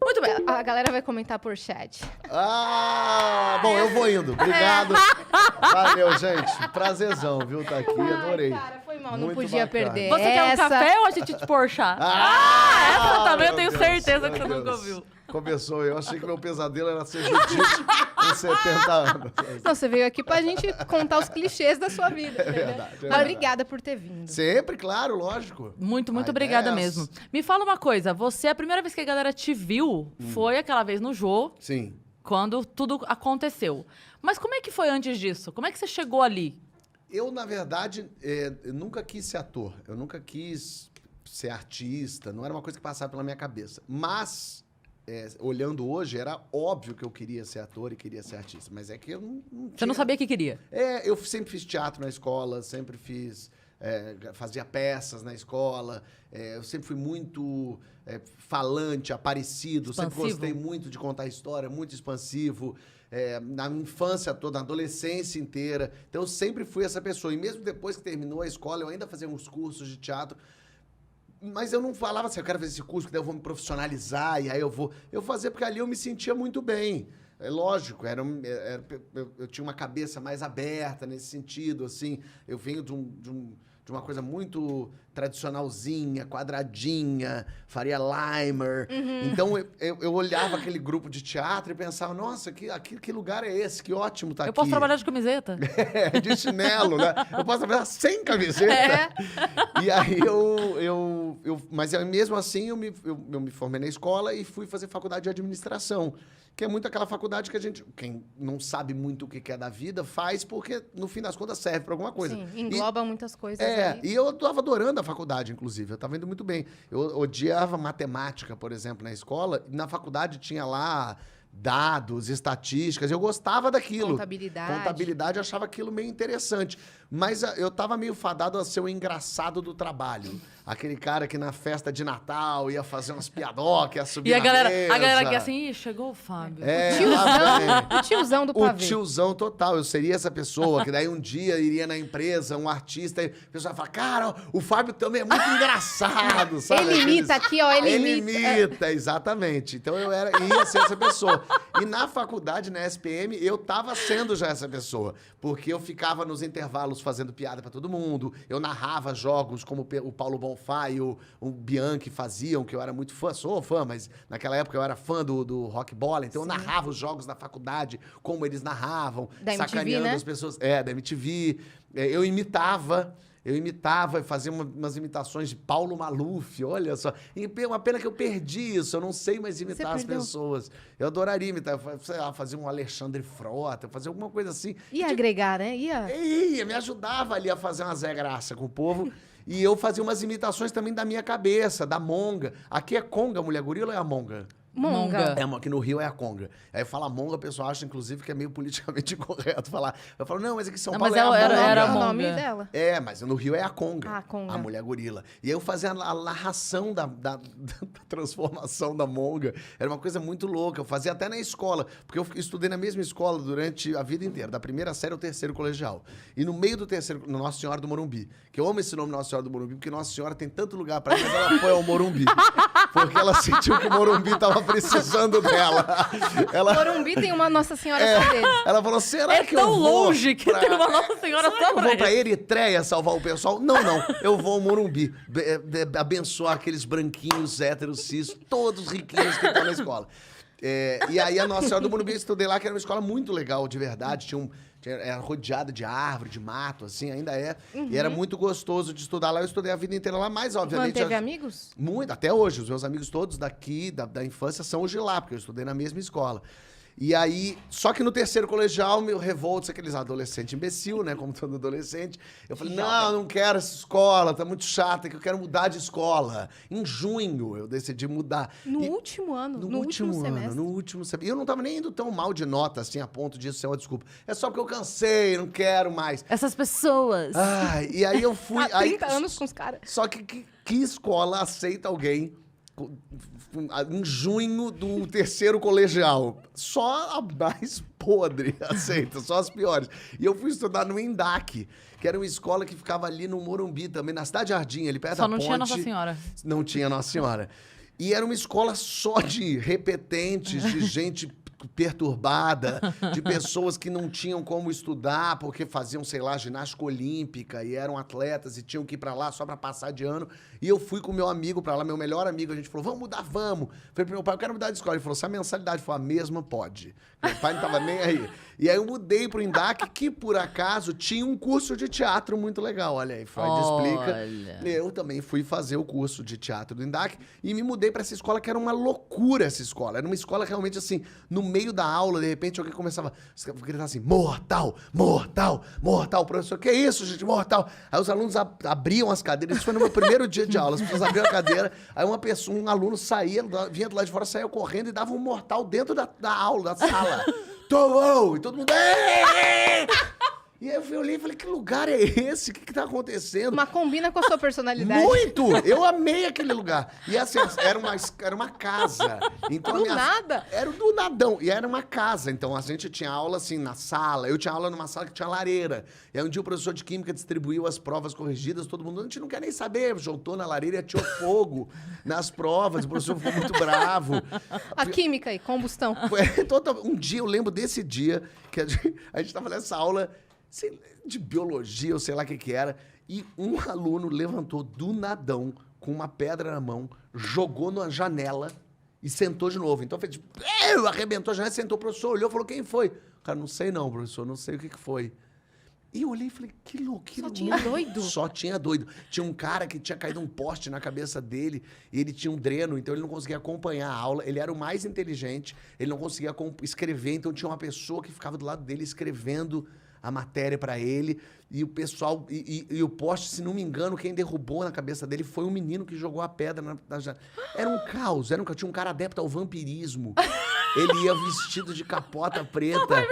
Muito bem, a galera vai comentar por chat. Bom, eu vou indo. Obrigado. Valeu, gente. Prazerzão, viu? Tá aqui, adorei. Cara, foi mal, não Muito podia bacana. perder. Você quer um café ou a gente te porchar? Essa também eu tenho certeza que você nunca ouviu. Começou, eu achei que meu pesadelo era ser judice com 70 anos. Não, você veio aqui pra gente contar os clichês da sua vida. É verdade. Mas obrigada por ter vindo. Sempre, claro, lógico. Muito A obrigada ideia é mesmo. Me fala uma coisa, você, a primeira vez que a galera te viu foi aquela vez no Jô, Sim. quando tudo aconteceu. Mas como é que foi antes disso? Como é que você chegou ali? Eu, na verdade, eu nunca quis ser ator. Eu nunca quis ser artista. Não era uma coisa que passava pela minha cabeça. Mas, olhando hoje, era óbvio que eu queria ser ator e queria ser artista. Mas é que eu não tinha... Você não sabia o que queria? Eu sempre fiz teatro na escola, sempre fiz... fazia peças na escola. Eu sempre fui muito falante, aparecido. Expansivo. Sempre gostei muito de contar história, muito expansivo. Na minha infância toda, na adolescência inteira. Então, eu sempre fui essa pessoa. E mesmo depois que terminou a escola, eu ainda fazia uns cursos de teatro. Mas eu não falava assim, eu quero fazer esse curso, que daí eu vou me profissionalizar, e aí eu vou... Eu fazia porque ali eu me sentia muito bem. É lógico, eu tinha uma cabeça mais aberta nesse sentido, assim. Eu venho de uma coisa muito tradicionalzinha, quadradinha, Faria Limer. Então, eu olhava aquele grupo de teatro e pensava, nossa, que lugar é esse? Que ótimo tá aqui. Eu posso trabalhar de camiseta? De chinelo, né? Eu posso trabalhar sem camiseta. E aí, mas mesmo assim, eu me formei na escola e fui fazer faculdade de administração. Que é muito aquela faculdade que quem não sabe muito o que é da vida, faz porque, no fim das contas, serve para alguma coisa. Sim, engloba muitas coisas. E eu estava adorando a faculdade, inclusive. Eu estava indo muito bem. Eu odiava matemática, por exemplo, na escola. Na faculdade tinha lá dados, estatísticas. Eu gostava daquilo. Contabilidade, eu achava aquilo meio interessante. Mas eu estava meio fadado a ser o engraçado do trabalho. Aquele cara que na festa de Natal ia fazer umas piadocas, ia subir E a na galera mesa. aqui assim, ih, chegou o Fábio. O tiozão do O pavê. tiozão total. Eu seria essa pessoa que daí um dia iria na empresa, um artista, e o pessoal fala, cara, o Fábio também é muito engraçado, sabe? Ele imita aqui, ó, ele imita, exatamente. Então eu ia ser essa pessoa. E na faculdade, na SPM, eu tava sendo já essa pessoa. Porque eu ficava nos intervalos fazendo piada pra todo mundo, eu narrava jogos como o Paulo Bonfá e o Bianchi faziam, que eu era muito fã, sou fã, mas naquela época eu era fã do Rock Bola, então eu narrava os jogos da faculdade, como eles narravam, da MTV, sacaneando né? as pessoas. Da MTV. Eu imitava e fazia umas imitações de Paulo Maluf, olha só. E uma pena que eu perdi isso, eu não sei mais imitar as pessoas. Eu adoraria imitar, sei lá, fazer um Alexandre Frota, fazer alguma coisa assim. Ia agregar, né? Me ajudava ali a fazer uma Zé Graça com o povo. E eu fazia umas imitações também da minha cabeça, da Monga. Aqui é Conga, mulher gorila, ou é a Monga? Monga. Aqui no Rio é a Conga. Aí fala Monga, o pessoal acha, inclusive, que é meio politicamente incorreto falar. Eu falo, não, mas aqui em São Paulo mas é a Monga. era É o Monga. nome dela. Mas no Rio é a Conga. Ah, Conga. A mulher gorila. E aí eu fazia a narração da transformação da Monga. Era uma coisa muito louca. Eu fazia até na escola. Porque eu estudei na mesma escola durante a vida inteira. Da primeira série ao terceiro colegial. E no meio do terceiro, no Nossa Senhora do Morumbi. Que eu amo esse nome Nossa Senhora do Morumbi, porque Nossa Senhora tem tanto lugar pra ir, mas ela foi ao Morumbi. Porque ela sentiu que o Morumbi tava precisando dela. Morumbi tem uma Nossa Senhora só dele. Ela falou, será que eu tão vou longe que tem uma Nossa Senhora será que só eu pra vou ele? pra Eritreia salvar o pessoal? Não. Eu vou ao Morumbi. Abençoar aqueles branquinhos, héteros, cis, todos riquinhos que estão na escola. E aí a Nossa Senhora do Morumbi, eu estudei lá, que era uma escola muito legal, de verdade. Era rodeada de árvore, de mato, assim, ainda é. E era muito gostoso de estudar lá. Eu estudei a vida inteira lá, mas obviamente... Manteve amigos? Muito, até hoje. Os meus amigos todos daqui, da infância, são os de lá, porque eu estudei na mesma escola. E aí, só que no terceiro colegial, meu revolto, aqueles adolescentes imbecil, né? Como todo adolescente. Eu falei, não quero essa escola, tá muito chata, que eu quero mudar de escola. Em junho, eu decidi mudar. No último ano, no último semestre. No último semestre. E eu não tava nem indo tão mal de nota, assim, a ponto disso ser uma desculpa. É só porque eu cansei, não quero mais. Essas pessoas. E aí eu fui... Há 30 anos com os caras. Só que escola aceita alguém em junho do terceiro colegial? Só a mais podre aceita, só as piores. E eu fui estudar no ENDAC, que era uma escola que ficava ali no Morumbi também, na Cidade Jardim, ali perto da ponte. Só não tinha Nossa Senhora. Não tinha Nossa Senhora. E era uma escola só de repetentes, de gente perturbada, de pessoas que não tinham como estudar porque faziam, sei lá, ginástica olímpica e eram atletas e tinham que ir pra lá só pra passar de ano. E eu fui com meu amigo pra lá, meu melhor amigo, a gente falou, vamos mudar, vamos. Falei pro meu pai, eu quero mudar de escola. Ele falou, se a mensalidade for a mesma, pode. Meu pai não tava nem aí. E aí eu mudei pro Indac, que por acaso tinha um curso de teatro muito legal. Olha aí, Freud explica. Eu também fui fazer o curso de teatro do Indac e me mudei pra essa escola, que era uma loucura essa escola. Era uma escola realmente assim, no meio da aula, de repente alguém começava a gritar assim, mortal, mortal, mortal. O professor, que isso, gente, mortal? Aí os alunos abriam as cadeiras, isso foi no meu primeiro dia de aula, as pessoas abriam a cadeira, aí um aluno saía, vinha do lado de fora, saía correndo e dava um mortal dentro da aula, da sala. Tomou! E todo mundo... E aí eu olhei e falei, que lugar é esse? O que tá acontecendo? Mas combina com a sua personalidade. Muito! Eu amei aquele lugar. E assim, era uma casa. Então, Do nada? Era do nadão. E era uma casa. Então a gente tinha aula assim na sala. Eu tinha aula numa sala que tinha lareira. E aí um dia o professor de química distribuiu as provas corrigidas. Todo mundo, a gente não quer nem saber. Jogou na lareira e atirou fogo nas provas. O professor ficou muito bravo. A química aí, combustão. Um dia, eu lembro desse dia que a gente tava nessa aula... de biologia, ou sei lá o que era, e um aluno levantou do nadão com uma pedra na mão, jogou na janela e sentou de novo. Então fez, arrebentou a janela, sentou, o professor olhou e falou, quem foi? O cara, não sei não, professor, não sei o que foi. E eu olhei e falei, que louco. Só tinha doido? Só tinha doido. Tinha um cara que tinha caído um poste na cabeça dele e ele tinha um dreno, então ele não conseguia acompanhar a aula. Ele era o mais inteligente, ele não conseguia escrever, então tinha uma pessoa que ficava do lado dele escrevendo a matéria pra ele, e o pessoal, e o poste, se não me engano, quem derrubou na cabeça dele foi um menino que jogou a pedra na janela. Era um caos, tinha um cara adepto ao vampirismo. Ele ia vestido de capota preta,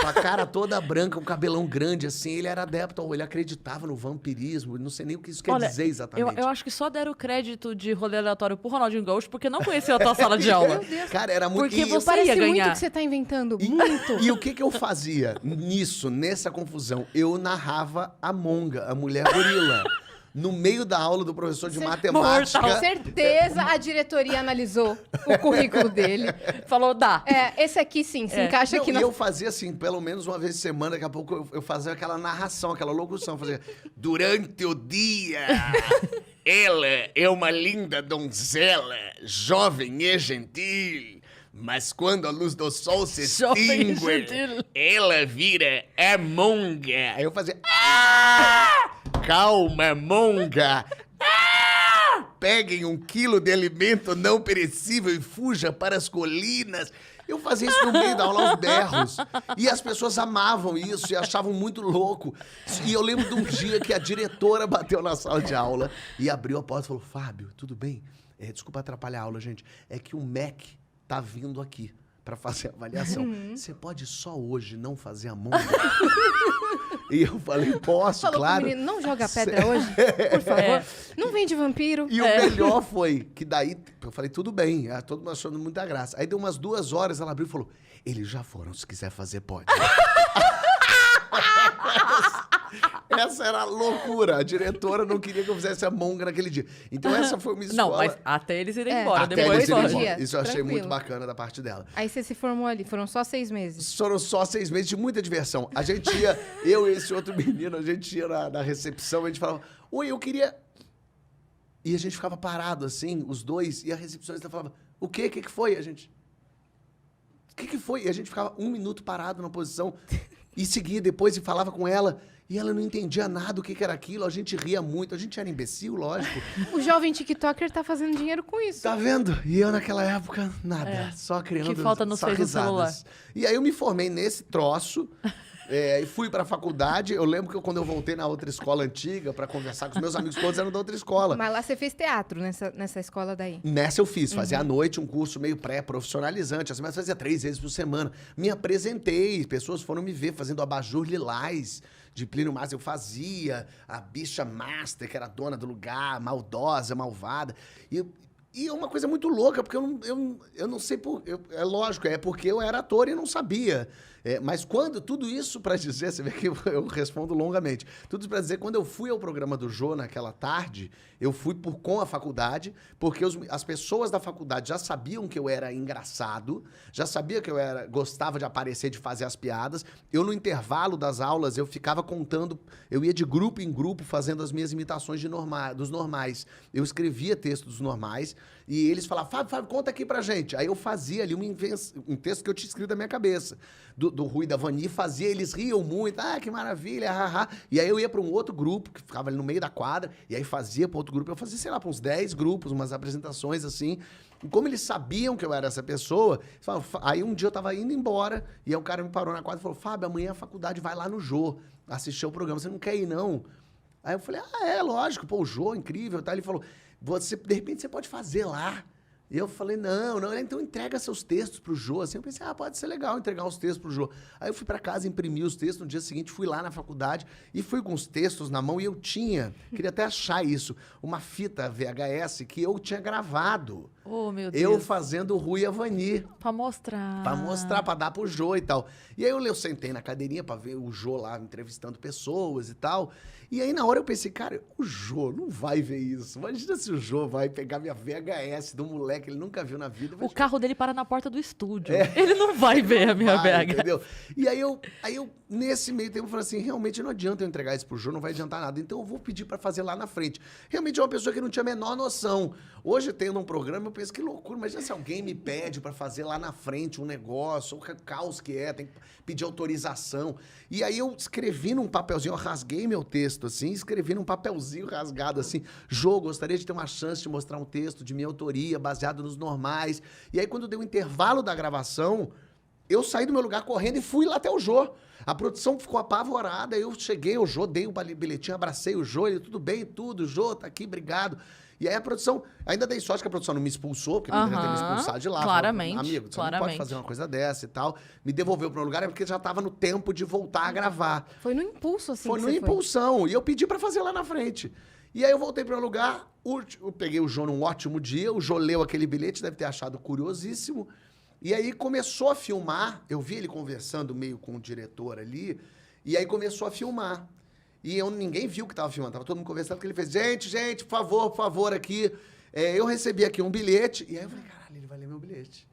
com a cara toda branca, um cabelão grande, assim. Ele era adepto, ele acreditava no vampirismo. Não sei nem o que isso quer dizer exatamente. Eu acho que só deram o crédito de rolê aleatório pro Ronaldinho Gaúcho, porque não conhecia a tua sala de aula. Meu Deus. Cara, era muito... Porque você Parece ia muito ganhar. que você tá inventando. Muito. E o que eu fazia nessa confusão? Eu narrava a Monga, a mulher gorila. No meio da aula do professor de matemática. Com certeza a diretoria analisou o currículo dele. Falou, dá. Esse aqui sim, se encaixa aqui E na... eu fazia assim, pelo menos uma vez por semana, daqui a pouco eu fazia aquela narração, aquela locução, fazia durante o dia, ela é uma linda donzela, jovem e gentil, mas quando a luz do sol se extingue, ela vira a monga. Aí eu fazia, calma, monga. Peguem 1 quilo de alimento não perecível e fuja para as colinas. Eu fazia isso no meio da aula aos berros. E as pessoas amavam isso e achavam muito louco. E eu lembro de um dia que a diretora bateu na sala de aula e abriu a porta e falou, Fábio, tudo bem? Desculpa atrapalhar a aula, gente. É que o MEC tá vindo aqui para fazer a avaliação. Você pode só hoje não fazer a monga? E eu falei, posso, Falou claro. pro menino, não joga pedra hoje, por favor. Não vem de vampiro. E o melhor foi que daí, eu falei, tudo bem, todo mundo achando muita graça. Aí deu umas 2 horas, ela abriu e falou, eles já foram, se quiser fazer, pode. Essa era a loucura. A diretora não queria que eu fizesse a monga naquele dia. Então essa foi uma escola... Não, mas até eles irem embora. Até Depois eles irem pode. embora. Isso eu achei Tranquilo. muito bacana da parte dela. Aí você se formou ali, foram só 6 meses. Foram só 6 meses de muita diversão. A gente ia, eu e esse outro menino, a gente ia na recepção, a gente falava, oi, eu queria... E a gente ficava parado assim, os dois, e a recepcionista falava, o quê? O que foi? A gente... O que foi? E a gente ficava 1 minuto parado na posição e seguia depois e falava com ela. E ela não entendia nada do que era aquilo. A gente ria muito. A gente era imbecil, lógico. O jovem TikToker tá fazendo dinheiro com isso. Tá vendo? E eu naquela época, nada. Só criando Que falta nos só fez no risadas. celular. E aí eu me formei nesse troço. E fui pra faculdade. Eu lembro que quando eu voltei na outra escola antiga pra conversar com os meus amigos, todos eram da outra escola. Mas lá você fez teatro nessa escola daí. Nessa eu fiz, fazia à noite um curso meio pré-profissionalizante, assim, mas fazia 3 vezes por semana. Me apresentei, pessoas foram me ver fazendo abajur lilás de Plínio Marcos. Eu fazia a bicha master, que era dona do lugar, maldosa, malvada. E E é uma coisa muito louca, porque eu não sei é lógico, é porque eu era ator e não sabia. Mas quando tudo isso para dizer, você vê que eu respondo longamente. Tudo isso para dizer, quando eu fui ao programa do Jô naquela tarde, eu fui com a faculdade, porque as pessoas da faculdade já sabiam que eu era engraçado, já sabia que eu gostava de aparecer, de fazer as piadas. Eu, no intervalo das aulas, eu ficava contando, eu ia de grupo em grupo fazendo as minhas imitações dos normais. Eu escrevia textos dos normais e eles falavam, Fábio, conta aqui pra gente. Aí eu fazia ali um texto que eu tinha escrito na minha cabeça, do Rui e da Vani, fazia, eles riam muito, que maravilha, haha. E aí eu ia para um outro grupo, que ficava ali no meio da quadra, e aí fazia para outro grupo, eu fazia, sei lá, para uns 10 grupos, umas apresentações assim. E como eles sabiam que eu era essa pessoa, aí um dia eu tava indo embora, e aí um cara me parou na quadra e falou, Fábio, amanhã a faculdade vai lá no Jô, assistir o programa, você não quer ir, não? Aí eu falei, lógico, pô, o Jô, incrível, tá? Ele falou, de repente você pode fazer lá. E eu falei, não, então entrega seus textos pro Jô. Assim, eu pensei, pode ser legal entregar os textos pro Jô. Aí eu fui pra casa, imprimi os textos, no dia seguinte fui lá na faculdade e fui com os textos na mão e eu queria até achar isso, uma fita VHS que eu tinha gravado. Oh, meu Deus. Eu fazendo o Rui e a Vani. Pra mostrar. Pra mostrar, pra dar pro Jô e tal. E aí eu sentei na cadeirinha pra ver o Jô lá entrevistando pessoas e tal. E aí na hora eu pensei, cara, o Jô não vai ver isso. Imagina se o Jô vai pegar minha VHS do moleque, ele nunca viu na vida. O carro dele para na porta do estúdio. Ele não vai ver a minha VHS. Entendeu? E aí eu, nesse meio tempo, falei assim, realmente não adianta eu entregar isso pro Jô, não vai adiantar nada. Então eu vou pedir pra fazer lá na frente. Realmente é uma pessoa que não tinha a menor noção. Hoje, tendo um programa, eu penso, que loucura. Imagina se alguém me pede pra fazer lá na frente um negócio, o caos que tem que pedir autorização. E aí eu escrevi num papelzinho, eu rasguei meu texto, assim, escrevi num papelzinho rasgado, assim, Jô, gostaria de ter uma chance de mostrar um texto de minha autoria, baseado nos normais. E aí, quando deu o intervalo da gravação, eu saí do meu lugar correndo e fui lá até o Jô. A produção ficou apavorada, eu cheguei, o Jô, dei o bilhetinho, abracei o Jô, ele, tudo bem, tudo, Jô, tá aqui, obrigado. E aí a produção, ainda dei sorte que a produção não me expulsou, porque não deveria ter me expulsado de lá. Claramente. Falou, amigo, você não pode fazer uma coisa dessa e tal. Me devolveu para o lugar, porque já estava no tempo de voltar a gravar. Foi no impulso, assim. Foi no impulsão. E eu pedi para fazer lá na frente. E aí eu voltei para o lugar, eu peguei o Jô num ótimo dia, o Jô leu aquele bilhete, deve ter achado curiosíssimo. E aí começou a filmar, eu vi ele conversando meio com o diretor ali, e aí começou a filmar. E ninguém viu que estava filmando, estava todo mundo conversando, porque ele fez, gente, por favor, aqui, eu recebi aqui um bilhete. E aí eu falei, caralho, ele vai ler meu bilhete.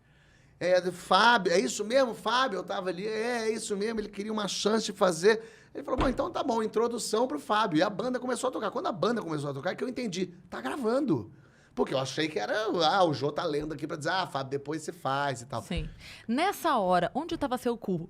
Fábio, é isso mesmo, Fábio? Eu tava ali, é isso mesmo, ele queria uma chance de fazer. Ele falou, bom, então tá bom, introdução pro Fábio. E a banda começou a tocar. Quando a banda começou a tocar, é que eu entendi, tá gravando. Porque eu achei que era, o Jô tá lendo aqui pra dizer, Fábio, depois você faz e tal. Sim. Nessa hora, onde tava seu cu?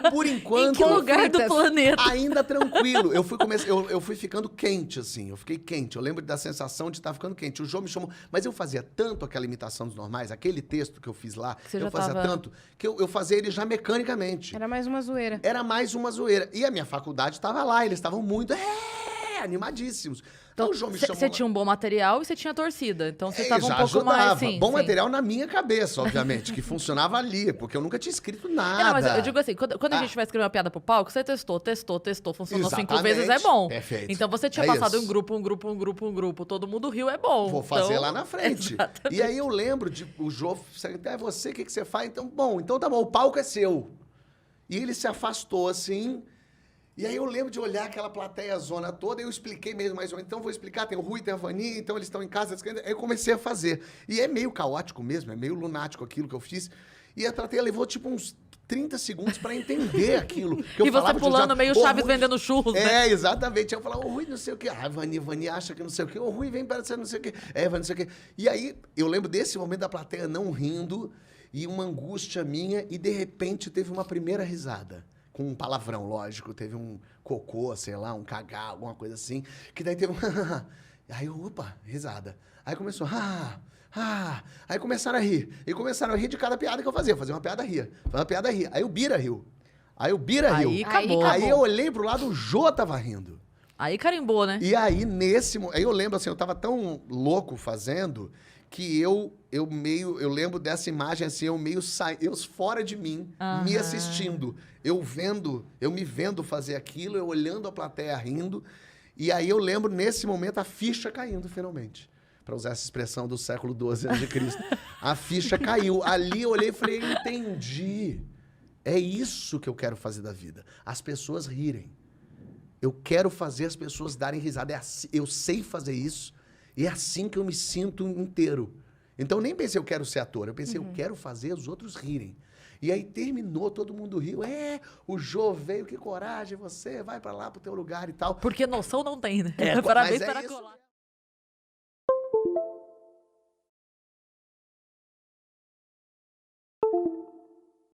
Por enquanto... Em que lugar do planeta? Ainda tranquilo. Eu fui ficando quente, assim. Eu fiquei quente. Eu lembro da sensação de estar ficando quente. O Jô me chamou... Mas eu fazia tanto aquela imitação dos normais, aquele texto que eu fiz lá, eu fazia tanto, que eu fazia ele já mecanicamente. Era mais uma zoeira. Era mais uma zoeira. E a minha faculdade estava lá. Eles estavam muito... animadíssimos. Então, você tinha um bom material e você tinha torcida. Então, você estava um pouco ajudava. mais... Sim, bom material na minha cabeça, obviamente, que funcionava ali, porque eu nunca tinha escrito nada. Não, mas eu digo assim, quando a gente vai escrever uma piada pro palco, você testou, funcionou 5 Exatamente. vezes, é bom. Perfeito. Então, você tinha passado um grupo, todo mundo riu, é bom. Vou fazer lá na frente. Exatamente. E aí eu lembro, o Jô, você, o que você faz? Então tá bom, o palco é seu. E ele se afastou, assim... E aí eu lembro de olhar aquela plateia zona toda, e eu expliquei mesmo mais ou menos. Então vou explicar, tem o Rui, tem a Vani, então eles estão em casa. Aí eu comecei a fazer. E é meio caótico mesmo, é meio lunático aquilo que eu fiz. E a plateia levou tipo uns 30 segundos para entender aquilo. Que eu e você pulando meio Chaves Rui, vendendo churros, né? Exatamente. Aí eu falava, o Rui não sei o quê. Vani acha que não sei o quê. O Rui vem para ser não sei o quê. Vani não sei o quê. E aí eu lembro desse momento da plateia não rindo e uma angústia minha. E de repente teve uma primeira risada. Com um palavrão, lógico. Teve um cocô, sei lá, um cagar, alguma coisa assim. Que daí teve um... Aí, opa, risada. Aí começou... Aí começaram a rir. E começaram a rir de cada piada que eu fazia. Eu fazia uma piada, ria. Fazia uma piada, ria. Aí o Bira riu. Aí acabou. Aí eu olhei pro lado, o Jô tava rindo. Aí carimbou, né? E aí, aí eu lembro assim, eu tava tão louco fazendo... que eu lembro dessa imagem assim, eu fora de mim, me assistindo, eu me vendo fazer aquilo, eu olhando a plateia rindo, e aí eu lembro nesse momento a ficha caindo finalmente. para usar essa expressão do século XII a.C. A ficha caiu. Ali eu olhei e falei, entendi. É isso que eu quero fazer da vida. As pessoas rirem. Eu quero fazer as pessoas darem risada. Eu sei fazer isso. E é assim que eu me sinto inteiro. Então, eu nem pensei, eu quero ser ator. Eu pensei, eu quero fazer os outros rirem. E aí terminou, todo mundo riu. O Jô veio, que coragem, você vai pra lá pro teu lugar e tal. Porque noção não tem, né? É, Parabéns mas é para isso colar.